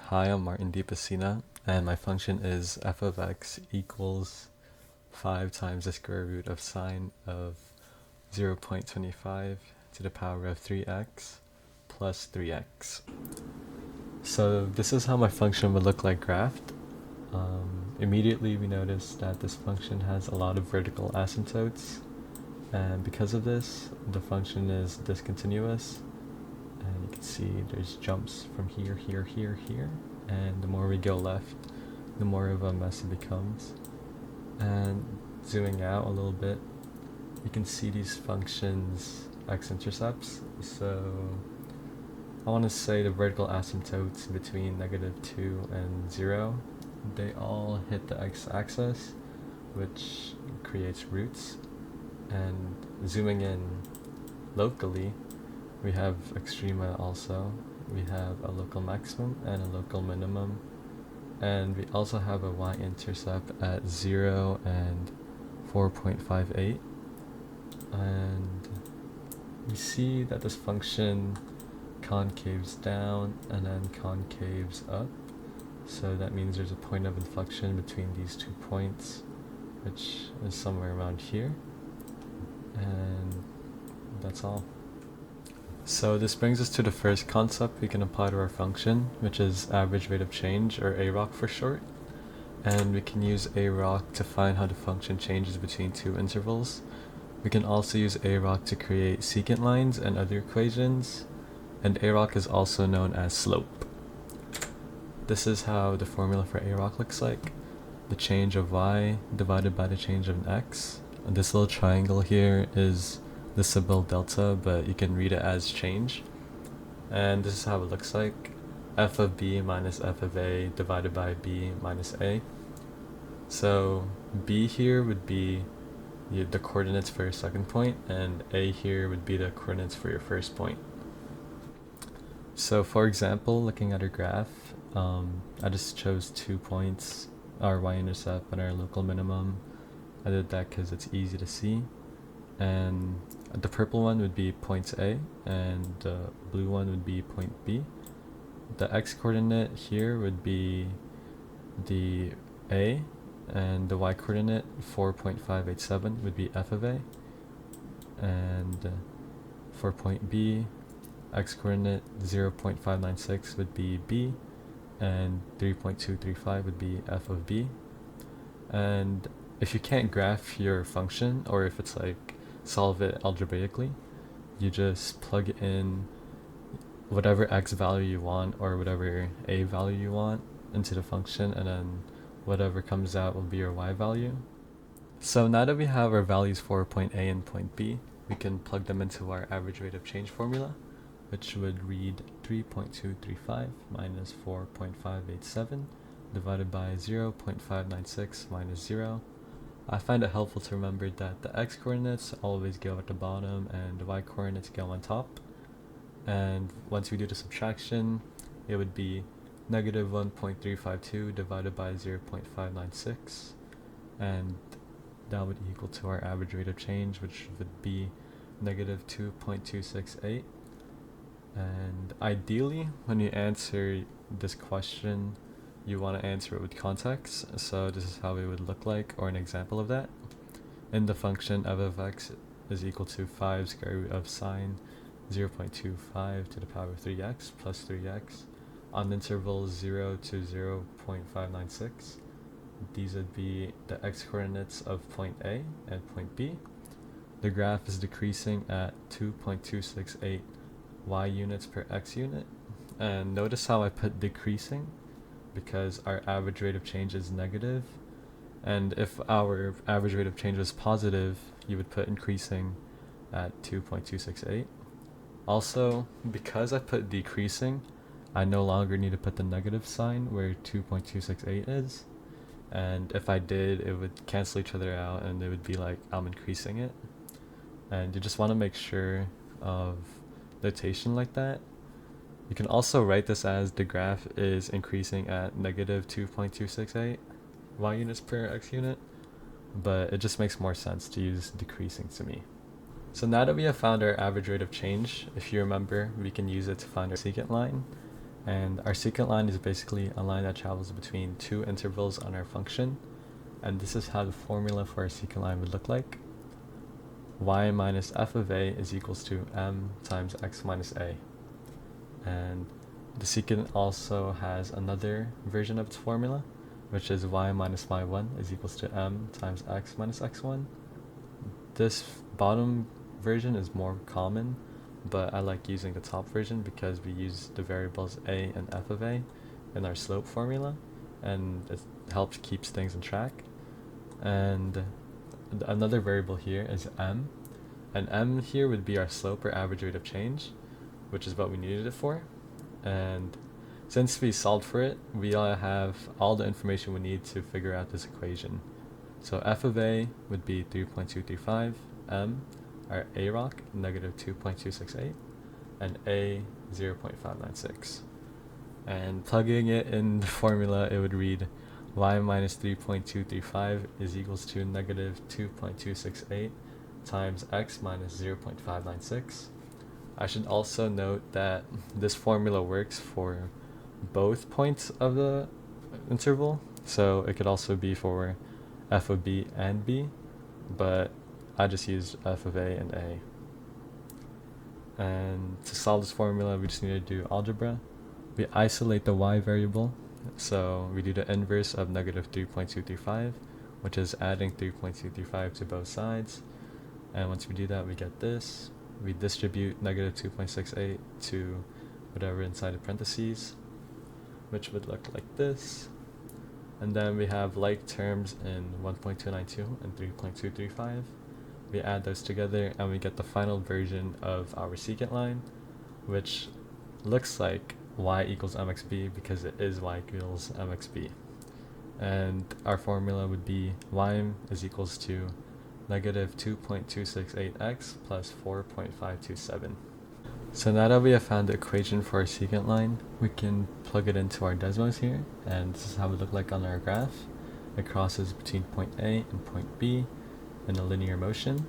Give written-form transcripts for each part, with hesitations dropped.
Hi, I'm Martin D. Pacina, and my function is f of x equals 5 times the square root of sine of 0.25 to the power of 3x plus 3x. So this is how my function would look like graphed. Immediately we notice that this function has a lot of vertical asymptotes, and because of this, the function is discontinuous. And you can see there's jumps from here, here, and the more we go left, the more of a mess it becomes. And zooming out a little bit, you can see these functions x-intercepts. So I want to say the vertical asymptotes between -2 and 0, they all hit the x-axis, which creates roots. And zooming in locally, we have extrema also. We have a local maximum and a local minimum. And we also have a y-intercept at 0 and 4.58. And we see that this function concaves down and then concaves up. So that means there's a point of inflection between these 2 points, which is somewhere around here. And that's all. So this brings us to the first concept we can apply to our function, which is average rate of change, or AROC for short. And we can use AROC to find how the function changes between 2 intervals. We can also use AROC to create secant lines and other equations. And AROC is also known as slope. This is how the formula for AROC looks like. The change of y divided by the change of an x. And this little triangle here is the symbol delta, but you can read it as change. And this is how it looks like. F of b minus f of a divided by b minus a. So b here would be the coordinates for your second point, and a here would be the coordinates for your first point. So for example, looking at our graph, I just chose 2 points, our y-intercept and our local minimum. I did that because it's easy to see. And the purple one would be point A, and the blue one would be point B. The x-coordinate here would be the A, and the y-coordinate 4.587 would be f of A. And for point B, x-coordinate 0.596 would be B, and 3.235 would be f of B. And if you can't graph your function, or if it's like solve it algebraically, you just plug in whatever x value you want or whatever a value you want into the function, and then whatever comes out will be your y value. So now that we have our values for point A and point B, we can plug them into our average rate of change formula, which would read 3.235 minus 4.587 divided by 0.596 minus 0. I find it helpful to remember that the x-coordinates always go at the bottom and the y-coordinates go on top. And once we do the subtraction, it would be negative 1.352 divided by 0.596. And that would equal to our average rate of change, which would be negative 2.268. And ideally, when you answer this question, you want to answer it with context, so this is how it would look like, or an example of that. In the function, f of x is equal to 5 square root of sine 0.25 to the power of 3x plus 3x on intervals 0 to 0.596. These would be the x-coordinates of point A and point B. The graph is decreasing at 2.268 y units per x unit. And notice how I put decreasing, because our average rate of change is negative, and if our average rate of change was positive, you would put increasing at 2.268. Also, because I put decreasing, I no longer need to put the negative sign where 2.268 is, and if I did, it would cancel each other out and it would be like I'm increasing it. And you just want to make sure of notation like that. You can also write this as the graph is increasing at negative 2.268 y units per x unit, but it just makes more sense to use decreasing to me. So now that we have found our average rate of change, if you remember, we can use it to find our secant line. And our secant line is basically a line that travels between two intervals on our function. And this is how the formula for our secant line would look like. Y minus f of a is equals to m times x minus a. And the secant also has another version of its formula, which is y minus y1 is equals to m times x minus x1. This bottom version is more common, but I like using the top version because we use the variables a and f of a in our slope formula, and it helps keeps things in track. And another variable here is m, and m here would be our slope or average rate of change, which is what we needed it for. And since we solved for it, we have all the information we need to figure out this equation. So f of a would be 3.235, m, our a rock, negative 2.268, and a 0.596. And plugging it in the formula, it would read y minus 3.235 is equals to negative 2.268 times x minus 0.596. I should also note that this formula works for both points of the interval, so it could also be for f of b and b, but I just used f of a and a. And to solve this formula, we just need to do algebra. We isolate the y variable, so we do the inverse of negative 3.235, which is adding 3.235 to both sides. And once we do that, we get this. We distribute negative 2.68 to whatever inside the parentheses, which would look like this. And then we have like terms in 1.292 and 3.235. We add those together and we get the final version of our secant line, which looks like y equals mxb because it is y equals mxb. And our formula would be y is equals to negative 2.268x plus 4.527. So now that we have found the equation for our secant line, we can plug it into our Desmos here, and this is how it would look like on our graph. It crosses between point A and point B in a linear motion,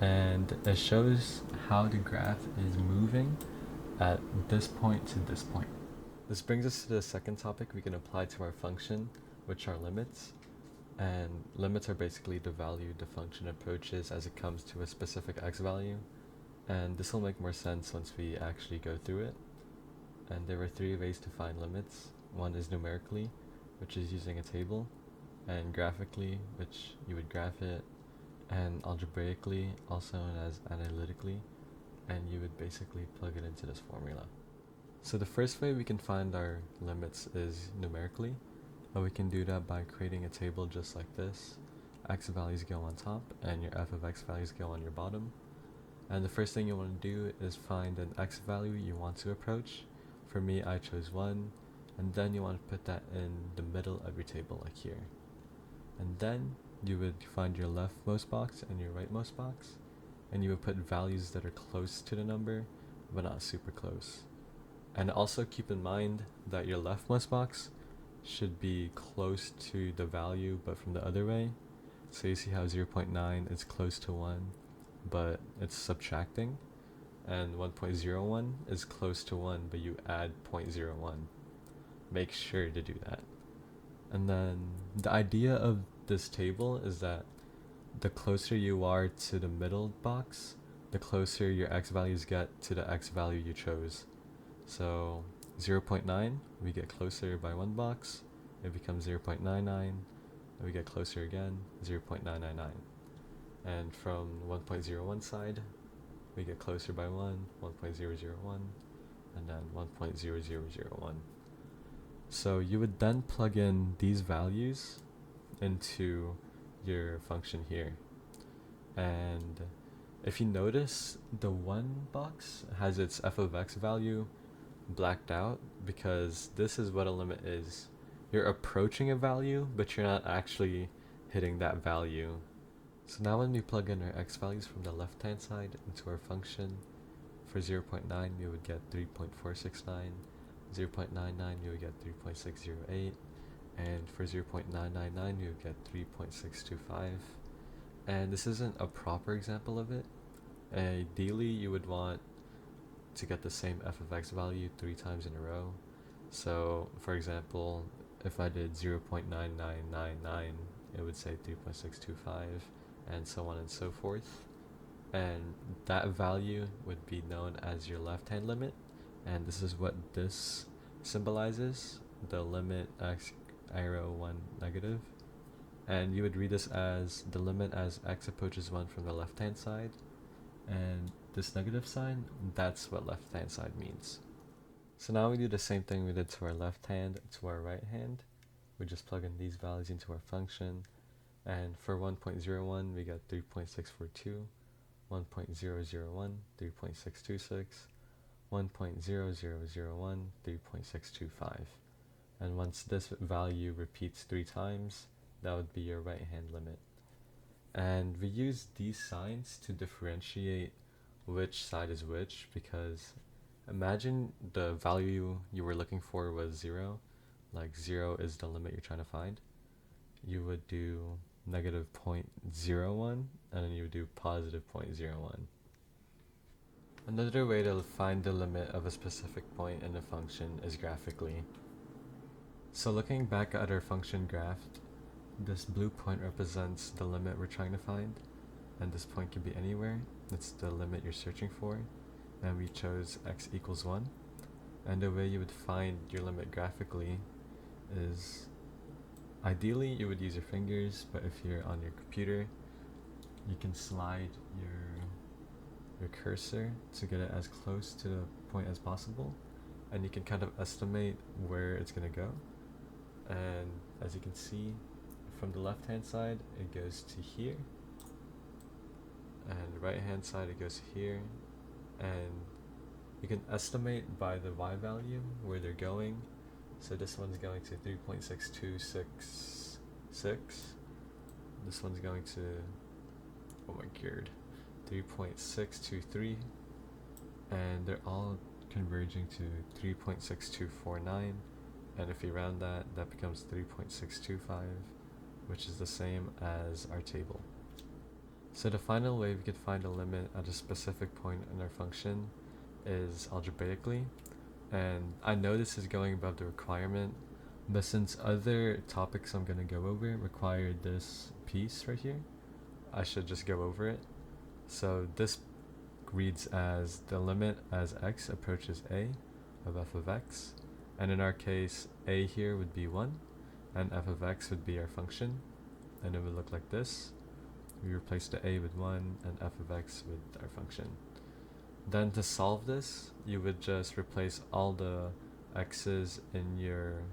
and it shows how the graph is moving at this point to this point. This brings us to the second topic we can apply to our function, which are limits. And limits are basically the value the function approaches as it comes to a specific x value. And this will make more sense once we actually go through it. And there are three ways to find limits. One is numerically, which is using a table, and graphically, which you would graph it, and algebraically, also known as analytically, and you would basically plug it into this formula. So the first way we can find our limits is numerically. We can do that by creating a table just like this. X values go on top and your f of x values go on your bottom. And the first thing you want to do is find an x value you want to approach. For me, I chose 1, and then you want to put that in the middle of your table like here. And then you would find your leftmost box and your rightmost box, and you would put values that are close to the number but not super close. And also keep in mind that your leftmost box should be close to the value but from the other way. So you see how 0.9 is close to 1 but it's subtracting, and 1.01 is close to 1 but you add 0.01. Make sure to do that. And then the idea of this table is that the closer you are to the middle box, the closer your x values get to the x value you chose. So 0.9, we get closer by one box, it becomes 0.99, and we get closer again, 0.999. And from 1.01 side, we get closer by 1.001, and then 1.0001. So you would then plug in these values into your function here. And if you notice, the 1 box has its f of x value blacked out because this is what a limit is. You're approaching a value, but you're not actually hitting that value. So now when we plug in our x values from the left hand side into our function, for 0.9 we would get 3.469, 0.99 we would get 3.608, and for 0.999 we would get 3.625. And this isn't a proper example of it. Ideally you would want to get the same f of x value 3 times in a row, So for example, if I did 0.9999, it would say 3.625, and so on and so forth. And that value would be known as your left hand limit, and this is what this symbolizes, the limit x arrow 1 negative. And you would read this as the limit as x approaches 1 from the left hand side, and this negative sign, that's what left hand side means. So now we do the same thing we did to our left hand to our right hand. We just plug in these values into our function, and for 1.01 we got 3.642, 1.001, 3.626, 1.0001, 3.625. And once this value repeats 3 times, that would be your right hand limit. And we use these signs to differentiate which side is which, because imagine the value you were looking for was 0, like 0 is the limit you're trying to find. You would do negative 0.01, and then you would do positive 0.01. Another way to find the limit of a specific point in a function is graphically. So looking back at our function graph, this blue point represents the limit we're trying to find, and this point can be anywhere. It's the limit you're searching for, and we chose x equals 1. And the way you would find your limit graphically is, ideally you would use your fingers, but if you're on your computer, you can slide your cursor to get it as close to the point as possible, and you can kind of estimate where it's going to go. And as you can see, from the left hand side it goes to here, and the right hand side it goes here, and you can estimate by the y value where they're going. So this one's going to 3.6266, this one's going to, oh my god, 3.623, and they're all converging to 3.6249, and if you round that, that becomes 3.625, which is the same as our table. So the final way we could find a limit at a specific point in our function is algebraically, and I know this is going above the requirement, but since other topics I'm going to go over require this piece right here, I should just go over it. So this reads as the limit as x approaches a of f of x, and in our case a here would be 1 and f of x would be our function, and it would look like this. We replace the a with 1 and f of x with our function. Then to solve this, you would just replace all the x's in your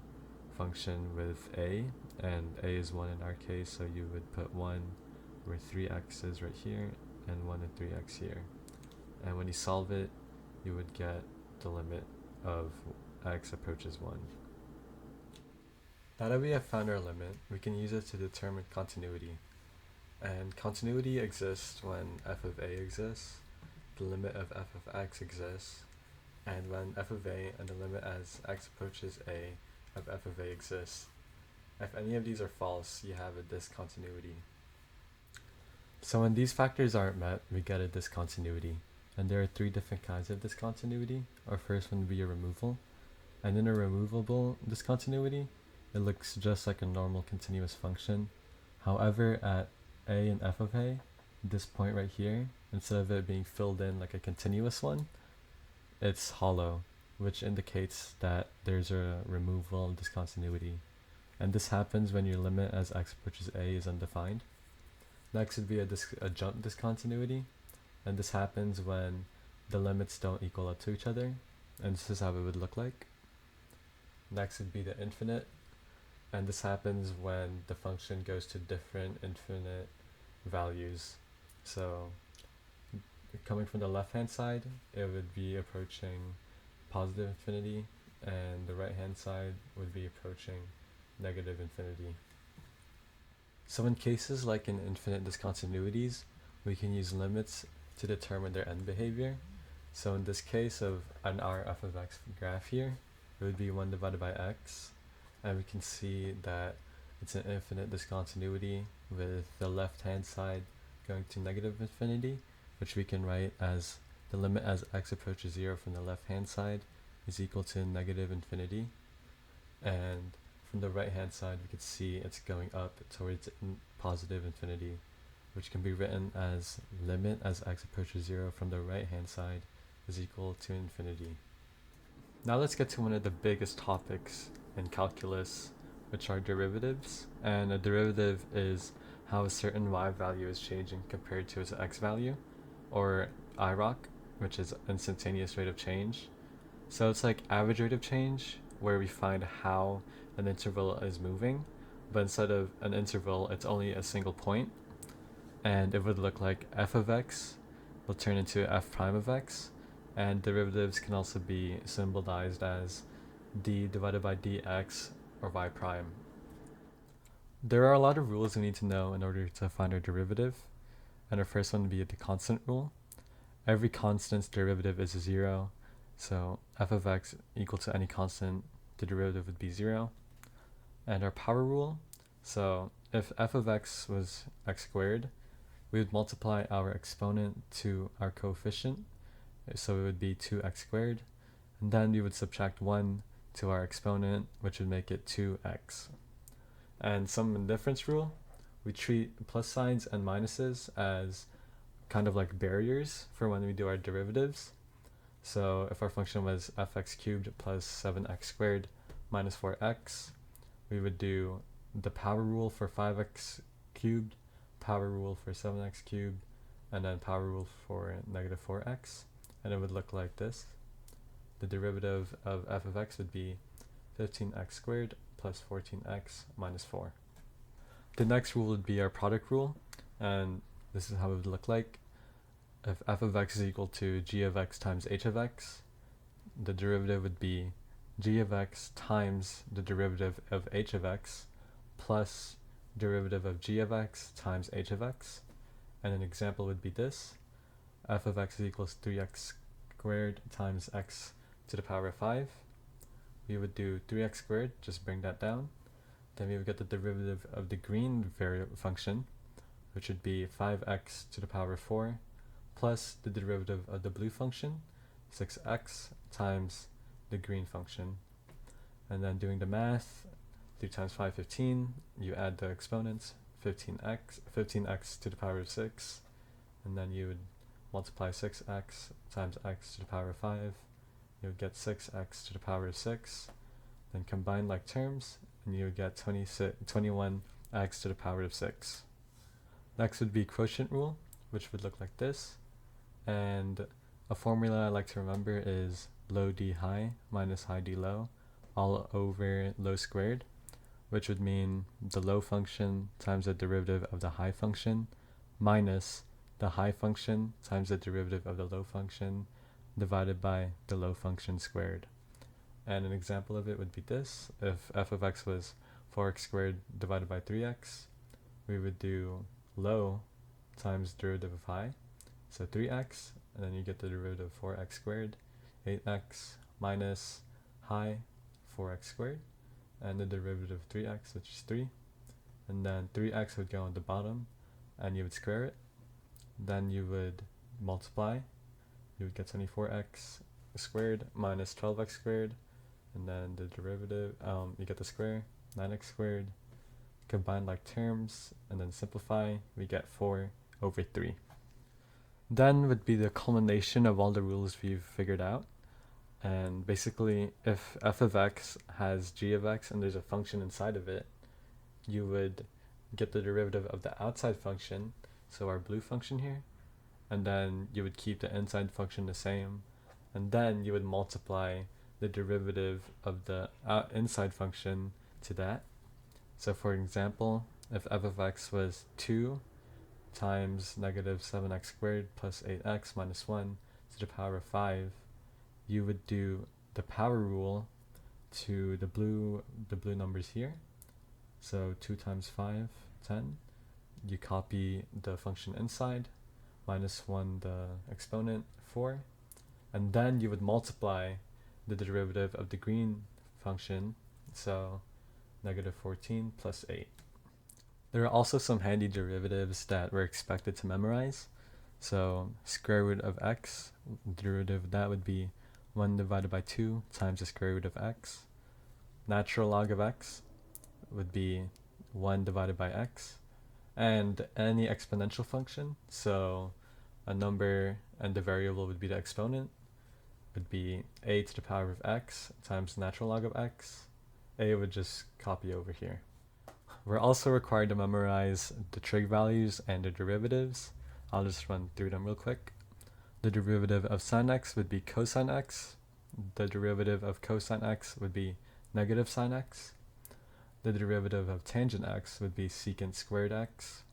function with a, and a is 1 in our case, so you would put 1 where 3 x's right here and 1 and 3x here. And when you solve it, you would get the limit of x approaches 1. Now that we have found our limit, we can use it to determine continuity. And continuity exists when f of a exists, the limit of f of x exists, and when f of a and the limit as x approaches a of f of a exists. If any of these are false, you have a discontinuity. So when these factors aren't met, we get a discontinuity. And there are 3 different kinds of discontinuity. Our first one would be a removal. And in a removable discontinuity, it looks just like a normal continuous function. However, at a and f of a, this point right here, instead of it being filled in like a continuous one, it's hollow, which indicates that there's a removal discontinuity. And this happens when your limit as x approaches a is undefined. Next would be a jump discontinuity, and this happens when the limits don't equal up to each other, and this is how it would look like. Next would be the infinite, and this happens when the function goes to different infinite values. So coming from the left hand side, it would be approaching positive infinity, and the right hand side would be approaching negative infinity. So in cases like in infinite discontinuities, we can use limits to determine their end behavior. So in this case of an r f of x graph here, it would be 1 divided by x, and we can see that it's an infinite discontinuity with the left hand side going to negative infinity, which we can write as the limit as x approaches 0 from the left hand side is equal to negative infinity, And from the right hand side, we can see it's going up towards positive infinity, which can be written as limit as x approaches 0 from the right hand side is equal to infinity. Now let's get to one of the biggest topics in calculus, which are derivatives. And a derivative is how a certain y value is changing compared to its x value, or IROC, which is instantaneous rate of change. So it's like average rate of change, where we find how an interval is moving, but instead of an interval, it's only a single point. And it would look like f of x will turn into f prime of x, and derivatives can also be symbolized as d divided by dx or y prime. There are a lot of rules we need to know in order to find our derivative, and our first one would be the constant rule. Every constant's derivative is 0, so f of x equal to any constant, the derivative would be 0. And our power rule, so if f of x was x squared, we would multiply our exponent to our coefficient, so it would be 2x squared, and then we would subtract 1 to our exponent, which would make it 2x. And sum and difference rule, we treat plus signs and minuses as kind of like barriers for when we do our derivatives. So if our function was fx cubed plus 7x squared minus 4x, we would do the power rule for 5x cubed, power rule for 7x cubed, and then power rule for negative 4x, and it would look like this. The derivative of f of x would be 15x squared plus 14x minus 4. The next rule would be our product rule, and this is how it would look like. If f of x is equal to g of x times h of x, the derivative would be g of x times the derivative of h of x plus derivative of g of x times h of x. And an example would be this. F of x is equals 3x squared times x to the power of 5. We would do 3x squared, just bring that down. Then we would get the derivative of the green function, which would be 5x to the power of 4, plus the derivative of the blue function, 6x times the green function. And then doing the math, 3 times 5, 15, you add the exponents, 15x to the power of 6, and then you would multiply 6x times x to the power of 5, you would get 6x to the power of 6, then combine like terms, and you would get 21x to the power of 6. Next would be quotient rule, which would look like this, and a formula I like to remember is low d high minus high d low, all over low squared, which would mean the low function times the derivative of the high function minus the high function times the derivative of the low function divided by the low function squared. And an example of it would be this. If f of x was 4x squared divided by 3x, we would do low times derivative of high, so 3x, and then you get the derivative of 4x squared, 8x minus high, 4x squared, and the derivative of 3x, which is 3, and then 3x would go on the bottom, and you would square it, then you would multiply, you would get 24x squared minus 12x squared, and then the derivative, you get the square, 9x squared, combine like terms, and then simplify, we get 4 over 3. Then would be the culmination of all the rules we've figured out. And basically, if f of x has g of x and there's a function inside of it, you would get the derivative of the outside function, so our blue function here, and then you would keep the inside function the same, and then you would multiply the derivative of the inside function to that. So for example, if f of x was 2 times negative 7x squared plus 8x minus 1 to the power of 5, you would do the power rule to the blue numbers here. So 2 times 5, 10. You copy the function inside, minus 1 the exponent, 4. And then you would multiply the derivative of the green function, so negative 14 plus 8. There are also some handy derivatives that we're expected to memorize. So square root of x, the derivative of that would be 1 divided by 2 times the square root of x, natural log of x would be 1 divided by x, and any exponential function, so a number and the variable would be the exponent, would be a to the power of x times natural log of x. A would just copy over here. We're also required to memorize the trig values and the derivatives. I'll just run through them real quick. The derivative of sine x would be cosine x. The derivative of cosine x would be negative sine x. The derivative of tangent x would be secant squared x.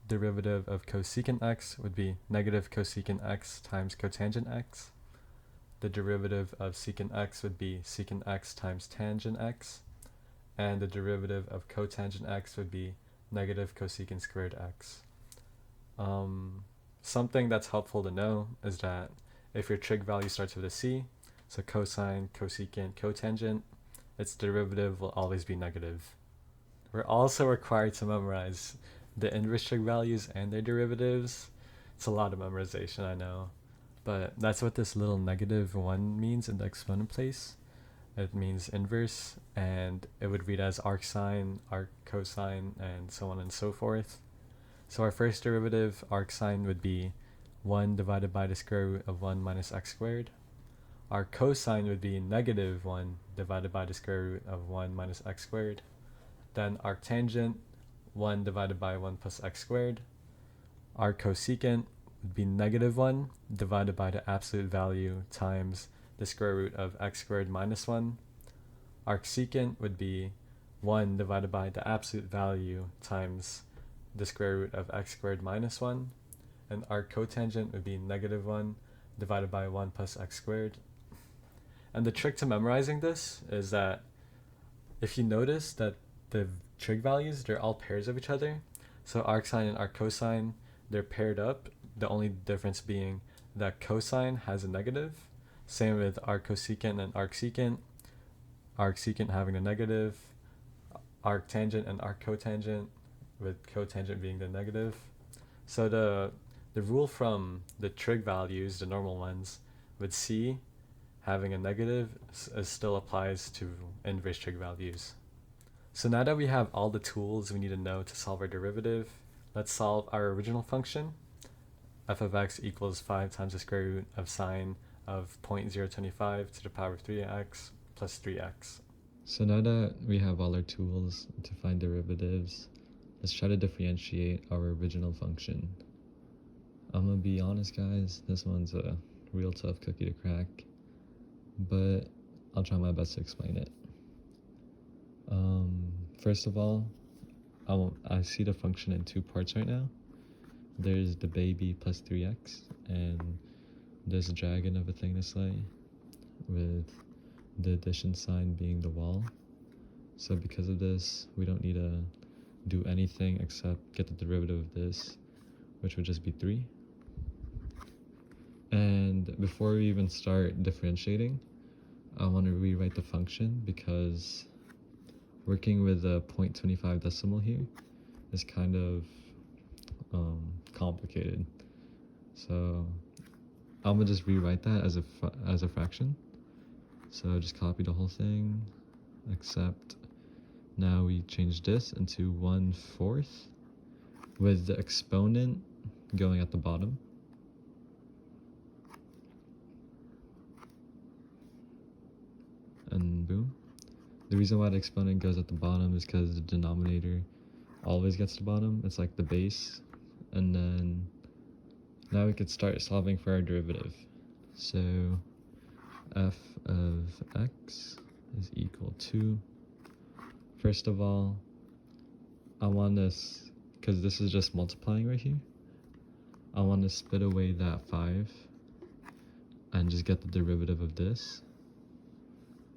Derivative of cosecant x would be negative cosecant x times cotangent x. The derivative of secant x would be secant x times tangent x. And the derivative of cotangent x would be negative cosecant squared x. Something that's helpful to know is that if your trig value starts with a c, so cosine, cosecant, cotangent, its derivative will always be negative. We're also required to memorize the inverse trig values and their derivatives. It's a lot of memorization, I know, but that's what this little -1 means in the exponent place. It means inverse, and it would read as arc sine, arc cosine, and so on and so forth. So our first derivative, arc sine, would be 1 divided by the square root of 1 minus x squared. Our cosine would be -1 divided by the square root of 1 minus x squared. Then arc tangent, 1 divided by 1 plus x squared. Our cosecant would be -1 divided by the absolute value times the square root of x squared minus 1. Arcsecant would be 1 divided by the absolute value times the square root of x squared minus 1. And arccotangent would be -1 divided by 1 plus x squared. And the trick to memorizing this is that if you notice that the trig values, they're all pairs of each other. So arcsine and arccosine, they're paired up, the only difference being that cosine has a negative. Same with arccosecant and arcsecant. Arcsecant having a negative, arctangent and arccotangent, with cotangent being the negative. So the rule from the trig values, the normal ones, with c having a negative still applies to inverse trig values. So now that we have all the tools we need to know to solve our derivative, let's solve our original function. F of x equals 5 times the square root of sine of 0.025 to the power of 3x plus 3x. So now that we have all our tools to find derivatives, let's try to differentiate our original function. I'm gonna be honest, guys, this one's a real tough cookie to crack, but I'll try my best to explain it. First of all, I see the function in two parts right now. There's the baby plus 3x, and there's a dragon of a thing to slay, with the addition sign being the wall. So because of this, we don't need to do anything except get the derivative of this, which would just be 3. And before we even start differentiating, I want to rewrite the function because working with a 0.25 decimal here is kind of complicated. So I'm gonna just rewrite that as a fraction. So just copy the whole thing, except now we change this into 1/4 with the exponent going at the bottom. And boom. The reason why the exponent goes at the bottom is because the denominator always gets the bottom. It's like the base. And then now we could start solving for our derivative. So f of x is equal to, first of all, I want this, because this is just multiplying right here, I want to split away that 5 and just get the derivative of this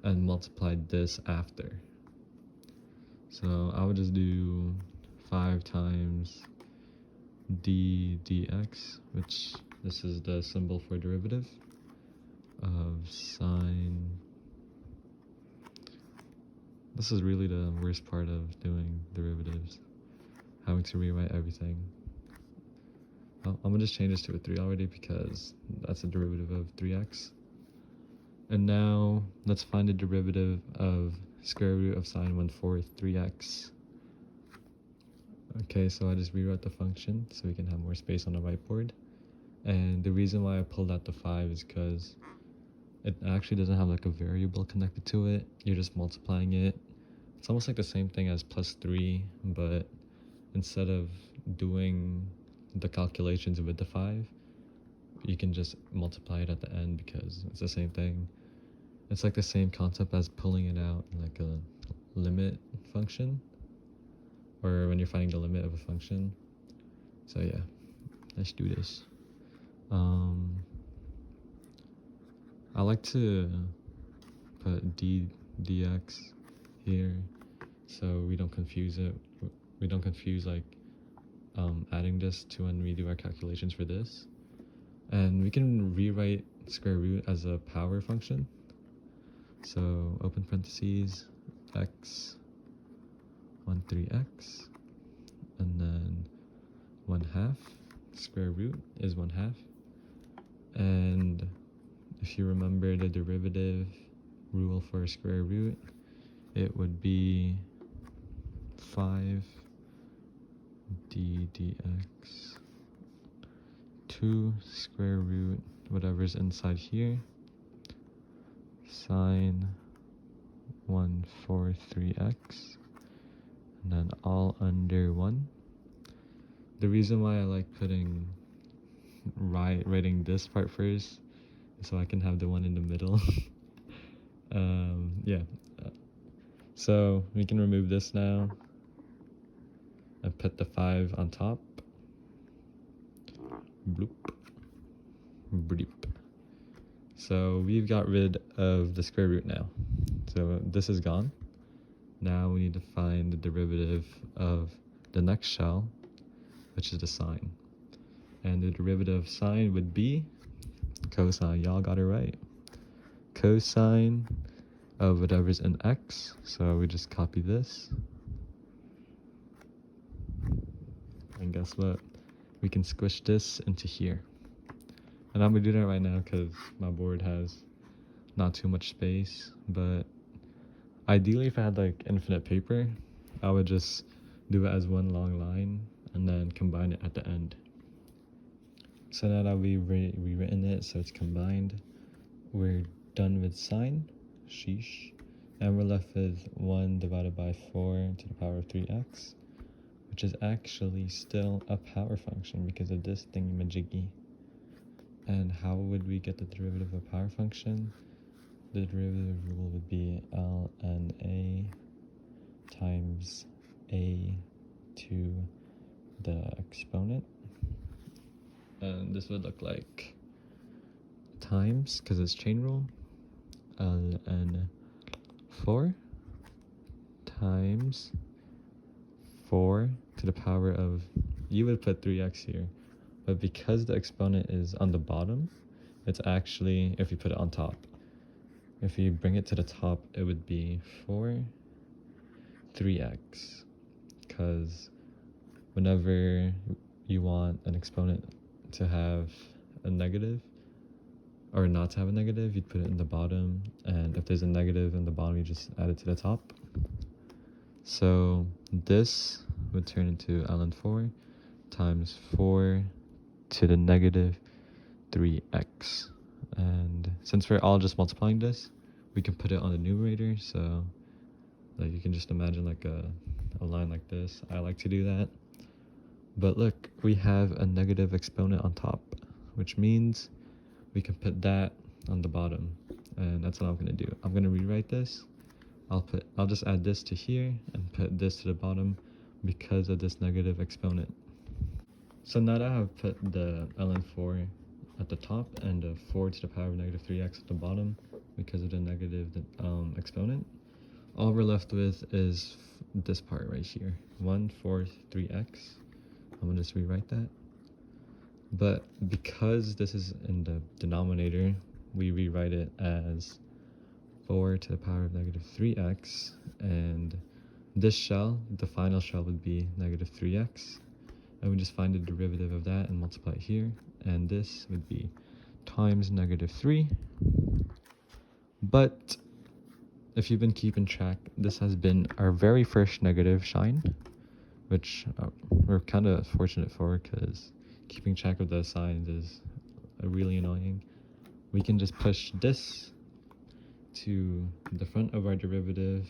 and multiply this after. So I would just do 5 times d dx, which this is the symbol for derivative of sine. This is really the worst part of doing derivatives, having to rewrite everything. I'm gonna just change this to a 3 already because that's a derivative of 3x. And now let's find the derivative of square root of sine 1/4 3x. Okay, so I just rewrote the function so we can have more space on the whiteboard. And the reason why I pulled out the 5 is because it actually doesn't have like a variable connected to it. You're just multiplying it. It's almost like the same thing as plus 3, but instead of doing the calculations with the 5, you can just multiply it at the end because it's the same thing. It's like the same concept as pulling it out in like a limit function, or when you're finding the limit of a function. So yeah, let's do this. I like to put dx here so we don't confuse it. We don't confuse like adding this to when we do our calculations for this. And we can rewrite square root as a power function. So open parentheses, x 1 3x, and then 1/2. Square root is 1/2. And if you remember the derivative rule for a square root, it would be 5 dx 2 square root whatever's inside here sine 1/4 3x, and then all under 1. The reason why I like writing this part first is so I can have the one in the middle. Yeah. So we can remove this now and put the 5 on top. Bloop. Bleep. So we've got rid of the square root now. So this is gone. Now we need to find the derivative of the next shell, which is the sine. And the derivative of sine would be cosine. Y'all got it right. Cosine of whatever's in x. So we just copy this. And guess what? We can squish this into here. And I'm going to do that right now because my board has not too much space. But ideally, if I had like infinite paper, I would just do it as one long line and then combine it at the end. So now that we've rewritten it so it's combined, we're done with sine. Sheesh. And we're left with 1 divided by 4 to the power of 3x, which is actually still a power function because of this thingy-majiggy. And how would we get the derivative of a power function? The derivative rule would be ln a times a to the exponent. And this would look like times, because it's chain rule, ln 4 times 4 to the power of, you would put 3x here, but because the exponent is on the bottom, it's actually, if you put it on top, if you bring it to the top, it would be 4 3x, because whenever you want an exponent to have a negative or not to have a negative, you'd put it in the bottom, and if there's a negative in the bottom, you just add it to the top. So this would turn into ln 4 times 4 to the negative 3x. And since we're all just multiplying this, we can put it on the numerator. So like you can just imagine like a line like this. I like to do that. But look, we have a negative exponent on top, which means we can put that on the bottom. And that's what I'm going to do. I'm going to rewrite this. I'll just add this to here and put this to the bottom because of this negative exponent. So now that I've put the ln 4 at the top and the 4 to the power of negative 3x at the bottom because of the negative exponent, all we're left with is this part right here, 1/4 3x. I'm gonna just rewrite that. But because this is in the denominator, we rewrite it as 4 to the power of negative 3x, and this shell, the final shell, would be negative 3x, and we just find the derivative of that and multiply it here, and this would be times negative 3. But if you've been keeping track, this has been our very first negative sign, which we're kind of fortunate for because keeping track of those signs is really annoying. We can just push this to the front of our derivative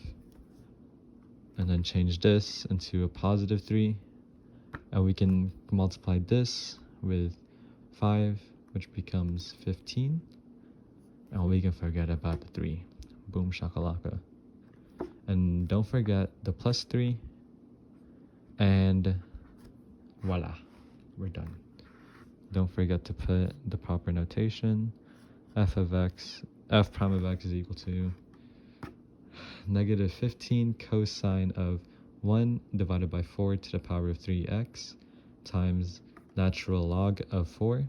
and then change this into a positive 3, and we can multiply this with 5, which becomes 15, and we can forget about the 3. Boom shakalaka. And don't forget the plus 3, and voila, we're done. Don't forget to put the proper notation. F prime of x is equal to negative 15 cosine of 1 divided by 4 to the power of 3x times natural log of 4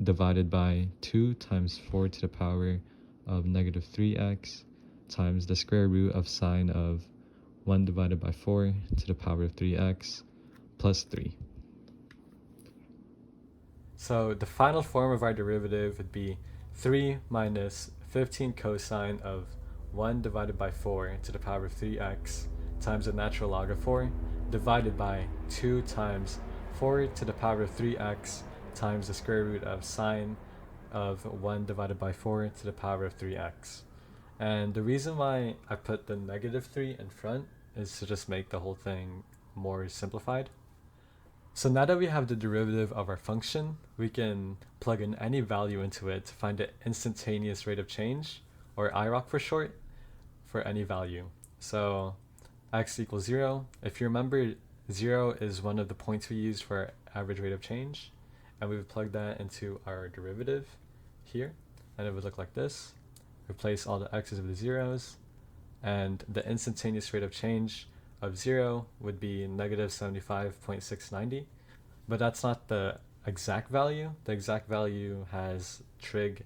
divided by 2 times 4 to the power of negative 3x times the square root of sine of 1 divided by 4 to the power of 3x plus 3. So the final form of our derivative would be 3 minus 15 cosine of 1 divided by 4 to the power of 3x times the natural log of 4 divided by 2 times 4 to the power of 3x times the square root of sine of 1 divided by 4 to the power of 3x. And the reason why I put the negative 3 in front is to just make the whole thing more simplified. So now that we have the derivative of our function, we can plug in any value into it to find the instantaneous rate of change, or IROC for short, for any value. So x equals 0. If you remember, 0 is one of the points we used for our average rate of change, and we would plug that into our derivative here, and it would look like this. Replace all the x's with the zeros, and the instantaneous rate of change of 0 would be negative 75.690, but that's not the exact value. The exact value has trig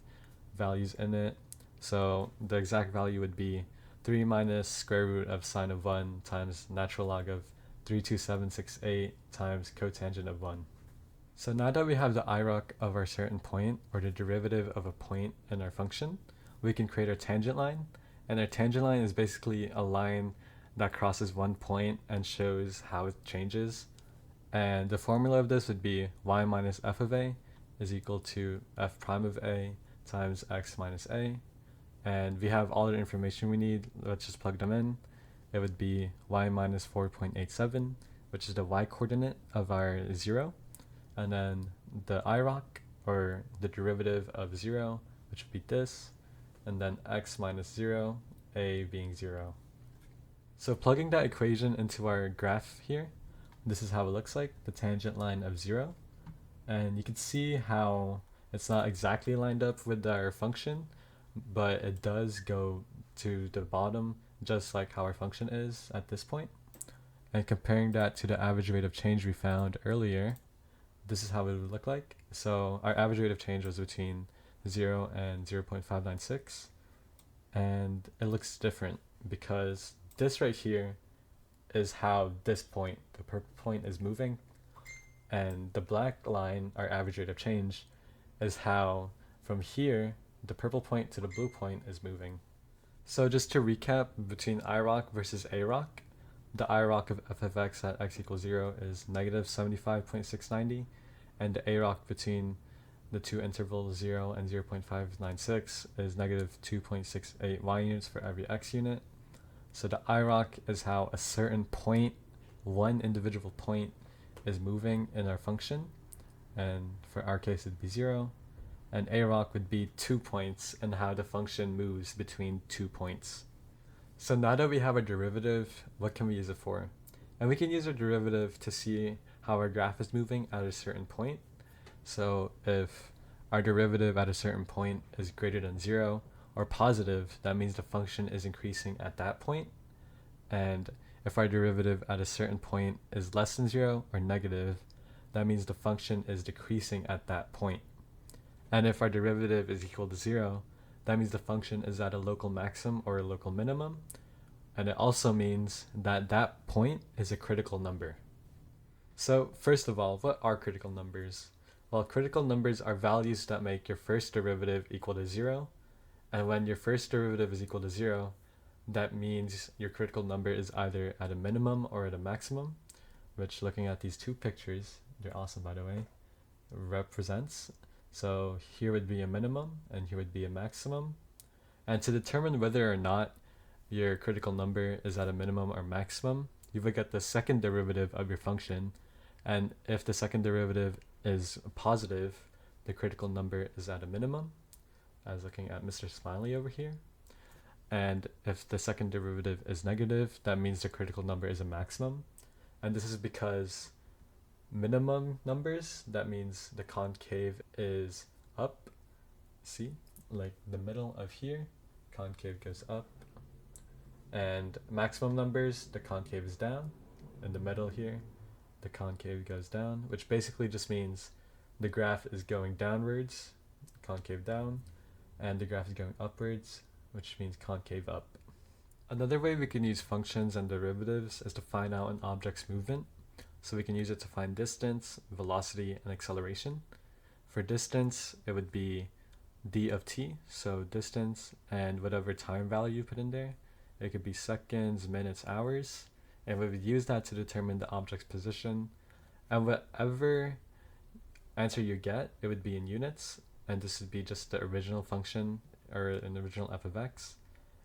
values in it, so the exact value would be 3 minus square root of sine of 1 times natural log of 32768 times cotangent of 1. So now that we have the IROC of our certain point, or the derivative of a point in our function, we can create our tangent line, and our tangent line is basically a line that crosses one point and shows how it changes. And the formula of this would be y minus f of a is equal to f prime of a times x minus a. And we have all the information we need. Let's just plug them in. It would be y minus 4.87, which is the y coordinate of our 0. And then the IROC, or the derivative of 0, which would be this. And then x minus 0, a being 0. So plugging that equation into our graph here, this is how it looks like, the tangent line of 0. And you can see how it's not exactly lined up with our function, but it does go to the bottom just like how our function is at this point. And comparing that to the average rate of change we found earlier, this is how it would look like. So our average rate of change was between 0 and 0.596, and it looks different because this right here is how this point, the purple point, is moving, and the black line, our average rate of change, is how from here the purple point to the blue point is moving. So just to recap, between IROC versus AROC, the IROC of f of x at x equals 0 is negative 75.690, and the AROC between the two intervals 0 and 0.596 is negative 2.68 y units for every x unit. So the IROC is how a certain point, one individual point, is moving in our function, and for our case it'd be 0. And AROC would be 2 points and how the function moves between 2 points. So now that we have a derivative, what can we use it for? And we can use our derivative to see how our graph is moving at a certain point. So if our derivative at a certain point is greater than 0 or positive, that means the function is increasing at that point. And if our derivative at a certain point is less than 0 or negative, that means the function is decreasing at that point. And if our derivative is equal to 0, that means the function is at a local maximum or a local minimum. And it also means that that point is a critical number. So first of all, what are critical numbers? Well, critical numbers are values that make your first derivative equal to 0. And when your first derivative is equal to 0, that means your critical number is either at a minimum or at a maximum, which, looking at these two pictures, they're awesome by the way, represents. So here would be a minimum and here would be a maximum. And to determine whether or not your critical number is at a minimum or maximum, you would get the second derivative of your function. And if the second derivative is positive, the critical number is at a minimum, as looking at Mr. Smiley over here. And if the second derivative is negative, that means the critical number is a maximum. And this is because minimum numbers, that means the concave is up. See, like the middle of here, concave goes up. And maximum numbers, the concave is down. In the middle here, the concave goes down, which basically just means the graph is going downwards, concave down, and the graph is going upwards, which means concave up. Another way we can use functions and derivatives is to find out an object's movement. So we can use it to find distance, velocity, and acceleration. For distance, it would be d of t, so distance and whatever time value you put in there. It could be seconds, minutes, hours, and we would use that to determine the object's position. And whatever answer you get, it would be in units, and this would be just the original function, or an original f of x.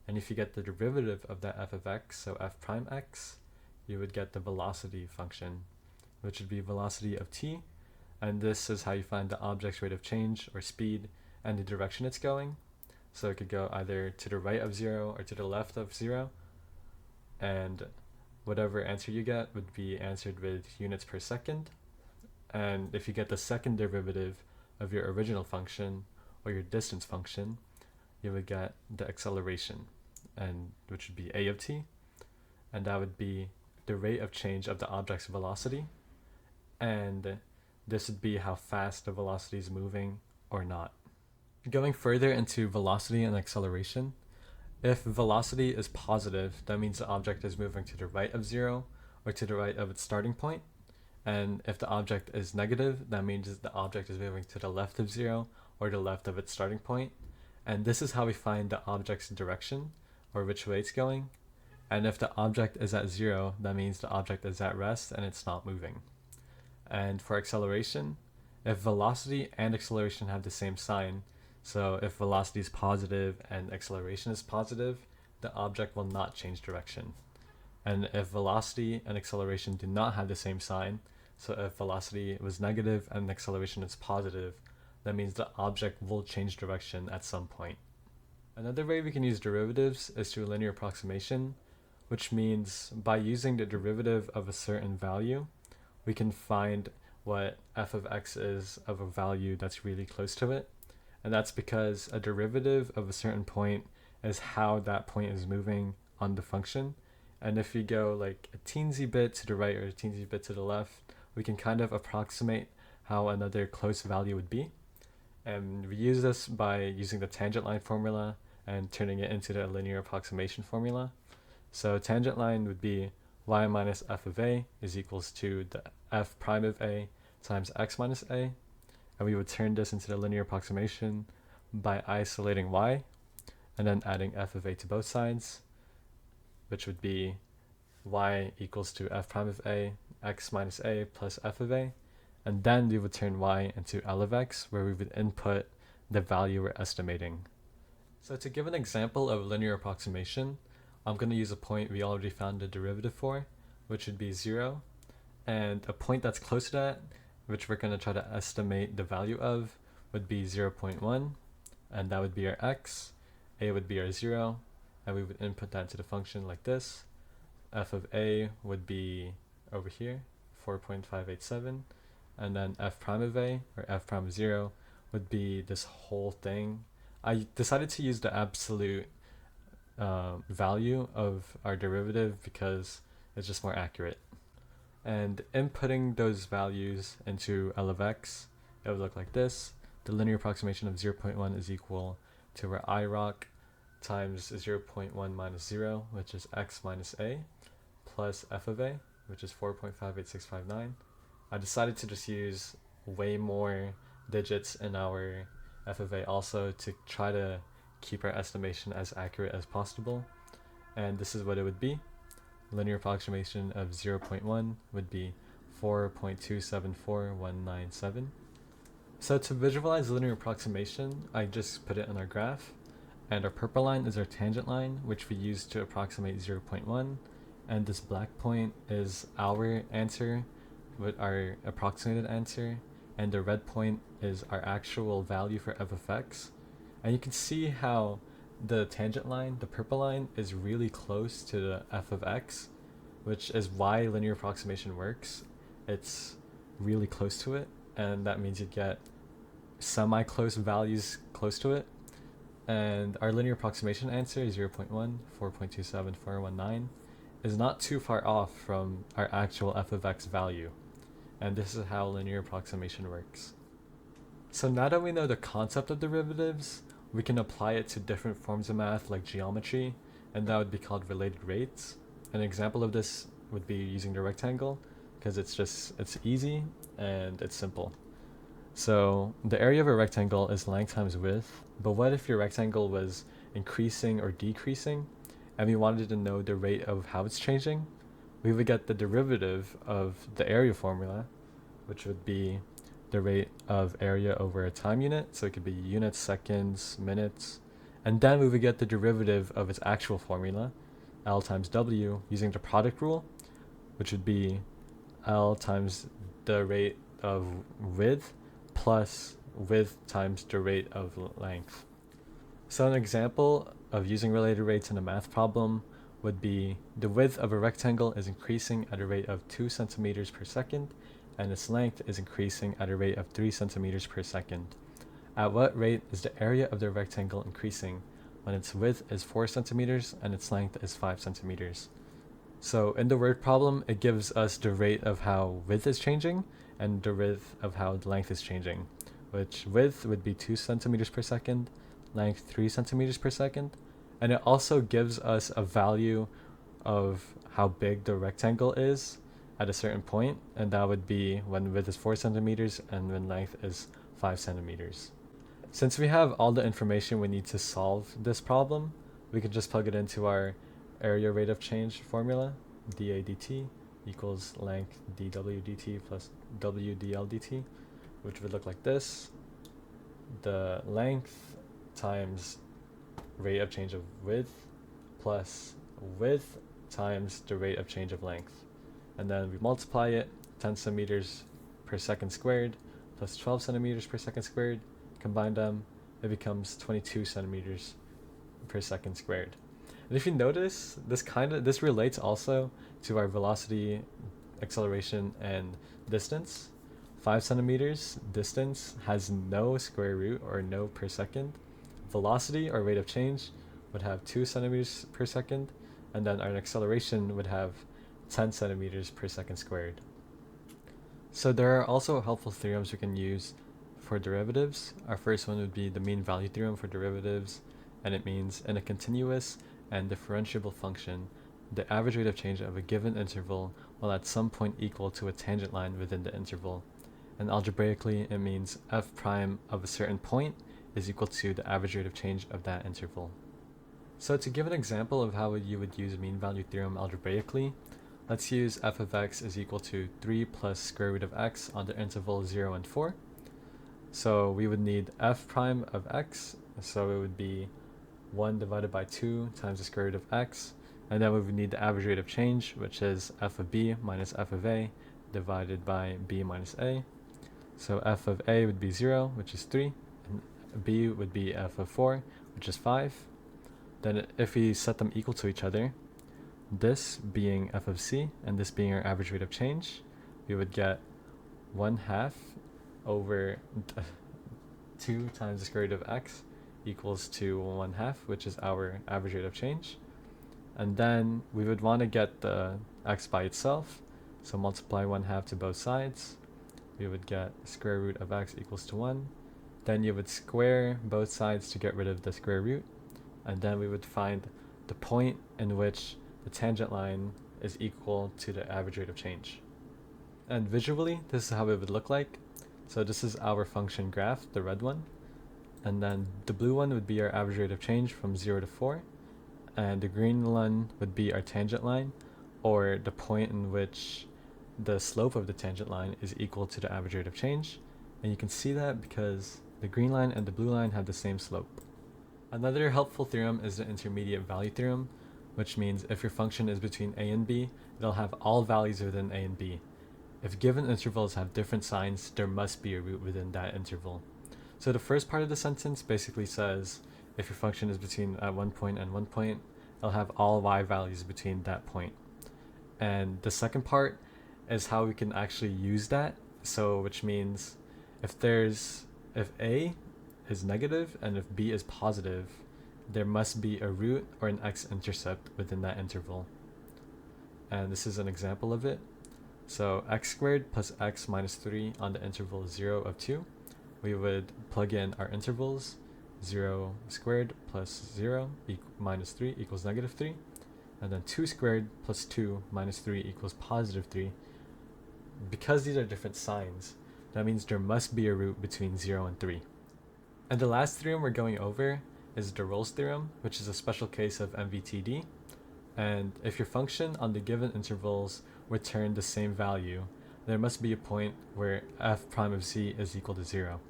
And if you get the derivative of that f of x, so f prime x, you would get the velocity function, which would be velocity of t, and this is how you find the object's rate of change, or speed, and the direction it's going. So it could go either to the right of 0 or to the left of 0, and whatever answer you get would be answered with units per second. And if you get the second derivative of your original function, or your distance function, you would get the acceleration, and which would be a of t, and that would be the rate of change of the object's velocity, and this would be how fast the velocity is moving or not. Going further into velocity and acceleration, if velocity is positive, that means the object is moving to the right of 0 or to the right of its starting point. And if the object is negative, that means the object is moving to the left of 0 or the left of its starting point. And this is how we find the object's direction, or which way it's going. And if the object is at 0, that means the object is at rest and it's not moving. And for acceleration, if velocity and acceleration have the same sign, so if velocity is positive and acceleration is positive, the object will not change direction. And if velocity and acceleration do not have the same sign, so if velocity was negative and acceleration is positive, that means the object will change direction at some point. Another way we can use derivatives is through linear approximation, which means by using the derivative of a certain value, we can find what f of x is of a value that's really close to it. And that's because a derivative of a certain point is how that point is moving on the function. And if you go like a teensy bit to the right or a teensy bit to the left, we can kind of approximate how another close value would be. And we use this by using the tangent line formula and turning it into the linear approximation formula. So tangent line would be y minus f of a is equals to the f prime of a times x minus a. And we would turn this into the linear approximation by isolating y and then adding f of a to both sides, which would be y equals to f prime of a, x minus a plus f of a. And then we would turn y into L of x, where we would input the value we're estimating. So to give an example of linear approximation, I'm going to use a point we already found the derivative for, which would be 0. And a point that's close to that, which we're going to try to estimate the value of, would be 0.1, and that would be our x, a would be our 0, and we would input that into the function like this. F of a would be over here, 4.587, and then f prime of a, or f prime of 0, would be this whole thing. I decided to use the absolute value of our derivative because it's just more accurate. And inputting those values into L of x, it would look like this. The linear approximation of 0.1 is equal to our I rock times 0.1 minus 0, which is x minus a, plus f of a, which is 4.58659. I decided to just use way more digits in our f of a also to try to keep our estimation as accurate as possible. and this is what it would be. Linear approximation of 0.1 would be 4.274197. So to visualize linear approximation, I just put it in our graph, and our purple line is our tangent line, which we use to approximate 0.1, and this black point is our answer with our approximated answer, and the red point is our actual value for f of x. And you can see how the tangent line, the purple line, is really close to the f of x, which is why linear approximation works. It's really close to it, and that means you get semi-close values close to it. And our linear approximation answer, 0.1, 4.27419, is not too far off from our actual f of x value. And this is how linear approximation works. So now that we know the concept of derivatives, we can apply it to different forms of math like geometry, and that would be called related rates. An example of this would be using the rectangle, because it's easy and it's simple. So the area of a rectangle is length times width, but what if your rectangle was increasing or decreasing, and we wanted to know the rate of how it's changing? We would get the derivative of the area formula, which would be the rate of area over a time unit, so it could be units, seconds, minutes, and then we would get the derivative of its actual formula, L times W, using the product rule, which would be L times the rate of width plus width times the rate of length. So an example of using related rates in a math problem would be the width of a rectangle is increasing at a rate of 2 centimeters per second, and its length is increasing at a rate of 3 centimeters per second. At what rate is the area of the rectangle increasing when its width is 4 centimeters and its length is 5 centimeters? So in the word problem, it gives us the rate of how width is changing and the rate of how the length is changing, which width would be 2 centimeters per second, length 3 centimeters per second, and it also gives us a value of how big the rectangle is at a certain point, and that would be when width is 4 centimeters and when length is 5 centimeters. Since we have all the information we need to solve this problem, we can just plug it into our area rate of change formula, dA dt equals length dw dt plus w dl dt, which would look like this. The length times rate of change of width plus width times the rate of change of length. And then we multiply it, 10 centimeters per second squared plus 12 centimeters per second squared. Combine them, it becomes 22 centimeters per second squared. And if you notice, this relates also to our velocity, acceleration, and distance. 5 centimeters distance has no square root or no per second. Velocity, or rate of change, would have 2 centimeters per second, and then our acceleration would have 10 centimeters per second squared. So there are also helpful theorems we can use for derivatives. Our first one would be the mean value theorem for derivatives, and it means in a continuous and differentiable function, the average rate of change of a given interval will at some point equal to a tangent line within the interval. And algebraically, it means f prime of a certain point is equal to the average rate of change of that interval. So to give an example of how you would use mean value theorem algebraically, let's use f of x is equal to 3 plus square root of x on the interval 0 and 4. So we would need f prime of x, so it would be 1 divided by 2 times the square root of x, and then we would need the average rate of change, which is f of b minus f of a divided by b minus a. So f of a would be 0, which is 3, and b would be f of 4, which is 5. Then if we set them equal to each other, this being f of c and this being our average rate of change, we would get 1/2 over 2 times the square root of x equals to 1/2, which is our average rate of change. And then we would want to get the x by itself, so multiply 1/2 to both sides. We would get square root of x equals to 1. Then you would square both sides to get rid of the square root, and then we would find the point in which the tangent line is equal to the average rate of change. And visually, this is how it would look like. So this is our function graph, the red one, and then the blue one would be our average rate of change from 0 to 4, and the green line would be our tangent line, or the point in which the slope of the tangent line is equal to the average rate of change. And you can see that because the green line and the blue line have the same slope. Another helpful theorem is the intermediate value theorem, which means if your function is between a and b, it'll have all values within a and b. If given intervals have different signs, there must be a root within that interval. So the first part of the sentence basically says if your function is between at one point and one point, it'll have all y values between that point. And the second part is how we can actually use that. So which means if a is negative and if b is positive, there must be a root or an x-intercept within that interval. And this is an example of it. So x squared plus x minus 3 on the interval 0 of 2. We would plug in our intervals. 0 squared plus 0 minus 3 equals negative 3. And then 2 squared plus 2 minus 3 equals positive 3. Because these are different signs, that means there must be a root between 0 and 3. And the last theorem we're going over is the Rolle's theorem, which is a special case of MVTD. And if your function on the given intervals return the same value, there must be a point where f prime of c is equal to 0.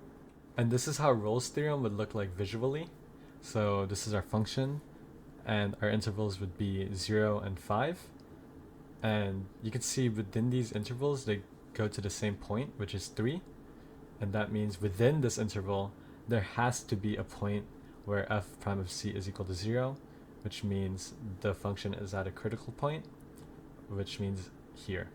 And this is how Rolle's theorem would look like visually. So this is our function, and our intervals would be 0 and 5. And you can see within these intervals, they go to the same point, which is 3. And that means within this interval, there has to be a point where f prime of c is equal to 0, which means the function is at a critical point, which means here.